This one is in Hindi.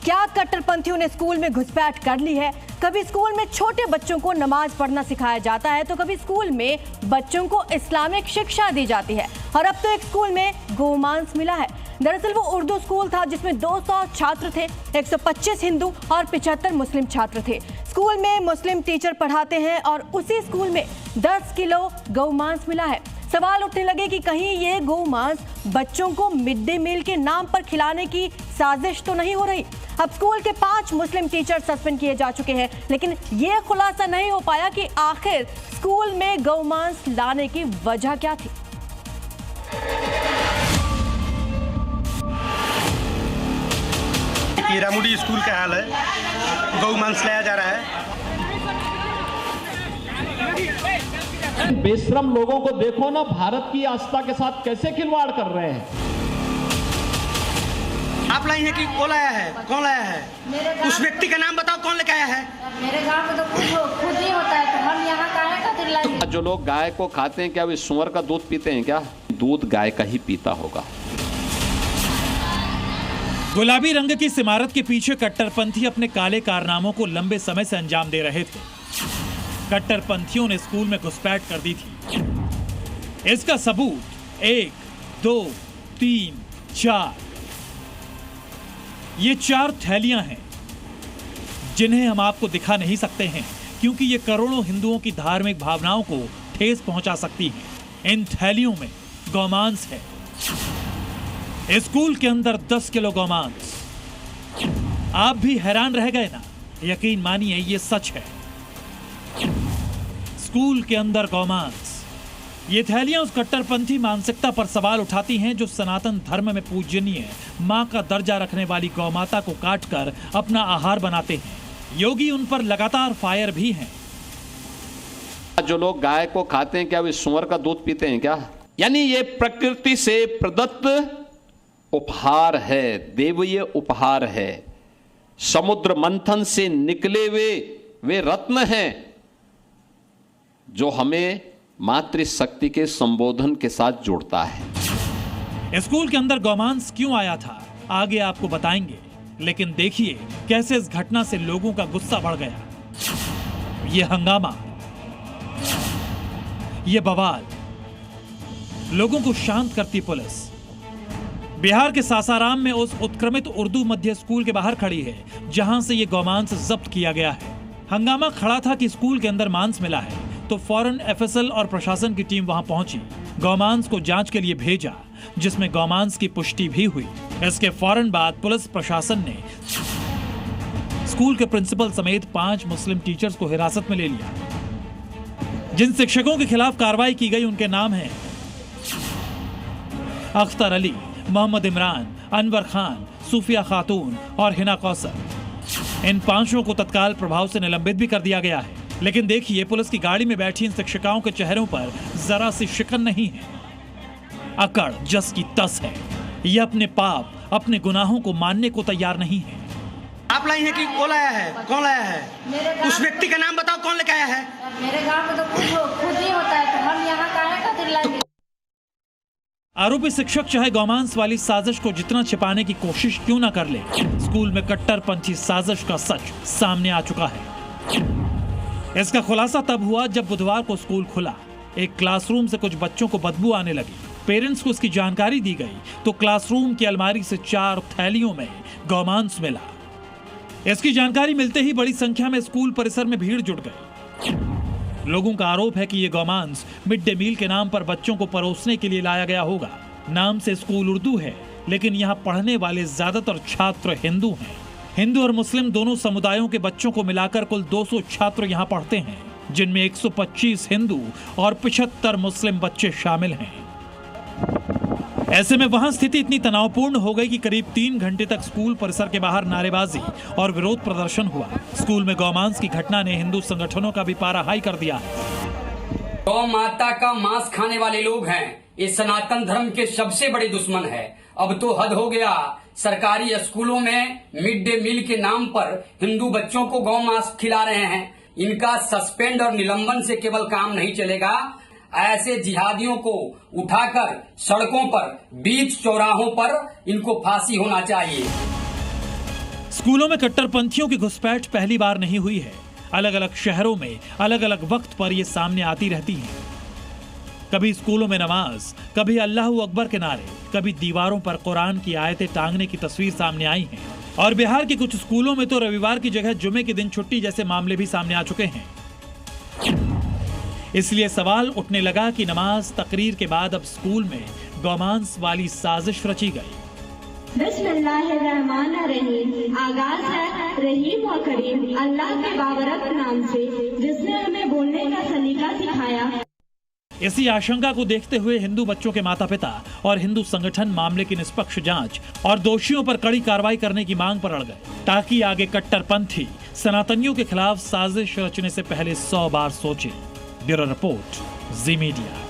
क्या कट्टरपंथियों ने स्कूल में घुसपैठ कर ली है? कभी स्कूल में छोटे बच्चों को नमाज पढ़ना सिखाया जाता है तो कभी स्कूल में बच्चों को इस्लामिक शिक्षा दी जाती है। और अब तो एक स्कूल में गोमांस मिला है। दरअसल वो उर्दू स्कूल था जिसमें 200 छात्र थे, 125 हिंदू और 75 मुस्लिम छात्र थे। स्कूल में मुस्लिम टीचर पढ़ाते हैं और उसी स्कूल में 10 किलो गोमांस मिला है। सवाल उठने लगे कि कहीं ये गोमांस बच्चों को मिड डे मील के नाम पर खिलाने की साजिश तो नहीं हो रही। अब स्कूल के 5 मुस्लिम टीचर सस्पेंड किए जा चुके हैं, लेकिन ये खुलासा नहीं हो पाया कि आखिर स्कूल में गोमांस लाने की वजह क्या थी। हीरामुडी स्कूल का हाल है, गौमांस लाया जा रहा है। बेशरम लोगों को देखो ना, भारत की आस्था के साथ कैसे खिलवाड़ कर रहे हैं। आप लाई हैं कि वो लाया है? कौन लाया है? उस व्यक्ति का नाम बताओ, कौन लेके आया है? मेरे गांव में तो खुद ही होता है, तो हम यहाँ काहे खातिर लाए? जो लोग गाय को खाते हैं, क्या वे सुअर का दूध पीते हैं? क्या दूध गाय का ही पीता होगा। गुलाबी रंग की इस इमारत के पीछे कट्टरपंथी अपने काले कारनामों को लंबे समय से अंजाम दे रहे थे। कट्टरपंथियों ने स्कूल में घुसपैठ कर दी थी। इसका सबूत 1, 2, 3, 4 ये 4 थैलियां हैं जिन्हें हम आपको दिखा नहीं सकते हैं क्योंकि ये करोड़ों हिंदुओं की धार्मिक भावनाओं को ठेस पहुंचा सकती हैं। इन थैलियों में गोमांस है। स्कूल के अंदर 10 किलो गोमांस। आप भी हैरान रह गए ना? यकीन मानिए ये सच है। स्कूल के अंदर गोमांस। ये थैलियां उस कट्टरपंथी मानसिकता पर सवाल उठाती हैं जो सनातन धर्म में पूजनीय मां का दर्जा रखने वाली गौमाता को काटकर अपना आहार बनाते हैं। योगी उन पर लगातार फायर भी हैं। जो लोग गाय को खाते हैं, क्या वे सुअर का दूध पीते हैं? क्या यानी ये प्रकृति से प्रदत्त उपहार है, देवीय उपहार है। समुद्र मंथन से निकले वे रत्न हैं जो हमें मातृशक्ति के संबोधन के साथ जोड़ता है। स्कूल के अंदर गोमांस क्यों आया था आगे आपको बताएंगे, लेकिन देखिए कैसे इस घटना से लोगों का गुस्सा बढ़ गया। ये हंगामा, ये बवाल, लोगों को शांत करती पुलिस बिहार के सासाराम में उस उत्क्रमित उर्दू मध्य स्कूल के बाहर खड़ी है जहां से ये गोमांस जब्त किया गया है। हंगामा खड़ा था कि स्कूल के अंदर मांस मिला है तो फौरन एफएसएल और प्रशासन की टीम वहां पहुंची, गोमांस को जांच के लिए भेजा, जिसमें गोमांस की पुष्टि भी हुई। इसके फौरन बाद पुलिस प्रशासन ने स्कूल के प्रिंसिपल समेत 5 मुस्लिम टीचर्स को हिरासत में ले लिया। जिन शिक्षकों के खिलाफ कार्रवाई की गई उनके नाम हैं अख्तर अली, मोहम्मद इमरान, अनवर खान, सूफिया खातून और हिना कौसर। इन 5 को तत्काल प्रभाव से निलंबित भी कर दिया गया है। लेकिन देखिए पुलिस की गाड़ी में बैठी इन शिक्षिकाओं के चेहरों पर जरा सी शिकन नहीं है, अकड़ जस की तस है। ये अपने पाप, अपने गुनाहों को मानने को तैयार नहीं है। आप लाई हैं कि वो लाया है? कौन लाया है? उस व्यक्ति का नाम बताओ, कौन लेके आया है? मेरे गांव में तो खुद ही होता है, तो हम यहाँ काहे खातिर लाए? आरोपी शिक्षक चाहे गोमांस वाली साजिश को जितना छिपाने की कोशिश क्यों ना कर ले, स्कूल में कट्टरपंथी साजिश का सच सामने आ चुका है। इसका खुलासा तब हुआ जब बुधवार को स्कूल खुला। एक क्लासरूम से कुछ बच्चों को बदबू आने लगी। पेरेंट्स को इसकी जानकारी दी गई तो क्लासरूम की अलमारी से 4 थैलियों में गोमांस मिला। इसकी जानकारी मिलते ही बड़ी संख्या में स्कूल परिसर में भीड़ जुट गई। लोगों का आरोप है कि ये गोमांस मिड डे मील के नाम पर बच्चों को परोसने के लिए लाया गया होगा। नाम से स्कूल उर्दू है, लेकिन यहाँ पढ़ने वाले ज्यादातर छात्र हिंदू हैं। हिंदू और मुस्लिम दोनों समुदायों के बच्चों को मिलाकर कुल 200 छात्र यहाँ पढ़ते हैं, जिनमें 125 हिंदू और 75 मुस्लिम बच्चे शामिल हैं। ऐसे में वहां स्थिति इतनी तनावपूर्ण हो गई कि करीब 3 घंटे तक स्कूल परिसर के बाहर नारेबाजी और विरोध प्रदर्शन हुआ। स्कूल में गोमांस की घटना ने हिंदू संगठनों का भी पारा हाई कर दिया है। गौ माता का मांस खाने वाले लोग हैं, ये सनातन धर्म के सबसे बड़े दुश्मन है। अब तो हद हो गया। सरकारी स्कूलों में मिड डे मील के नाम पर हिंदू बच्चों को गौ मांस खिला रहे हैं। इनका सस्पेंड और निलंबन से केवल काम नहीं चलेगा, ऐसे जिहादियों को उठाकर सड़कों पर, बीच चौराहों पर इनको फांसी होना चाहिए। स्कूलों में कट्टरपंथियों की घुसपैठ पहली बार नहीं हुई है। अलग अलग शहरों में अलग अलग वक्त पर ये सामने आती रहती है। कभी स्कूलों में नमाज, कभी अल्लाहू अकबर के नारे, कभी दीवारों पर कुरान की आयतें टांगने की तस्वीर सामने आई है। और बिहार के कुछ स्कूलों में तो रविवार की जगह जुमे के दिन छुट्टी जैसे मामले भी सामने आ चुके हैं। इसलिए सवाल उठने लगा कि नमाज तकरीर के बाद अब स्कूल में गौमांस वाली साजिश रची गई। बिस्मिल्लाहिर्रहमानिर्रहीम। आगाज है रहीम व करीम अल्लाह के बाबरकत नाम से, जिसने हमें बोलने का सलीका सिखाया। इसी आशंका को देखते हुए हिंदू बच्चों के माता पिता और हिंदू संगठन मामले की निष्पक्ष जांच और दोषियों पर कड़ी कार्रवाई करने की मांग पर अड़ गए, ताकि आगे कट्टरपंथी सनातनियों के खिलाफ साजिश रचने से पहले 100 बार सोचे। ब्यूरो रिपोर्ट, जी मीडिया।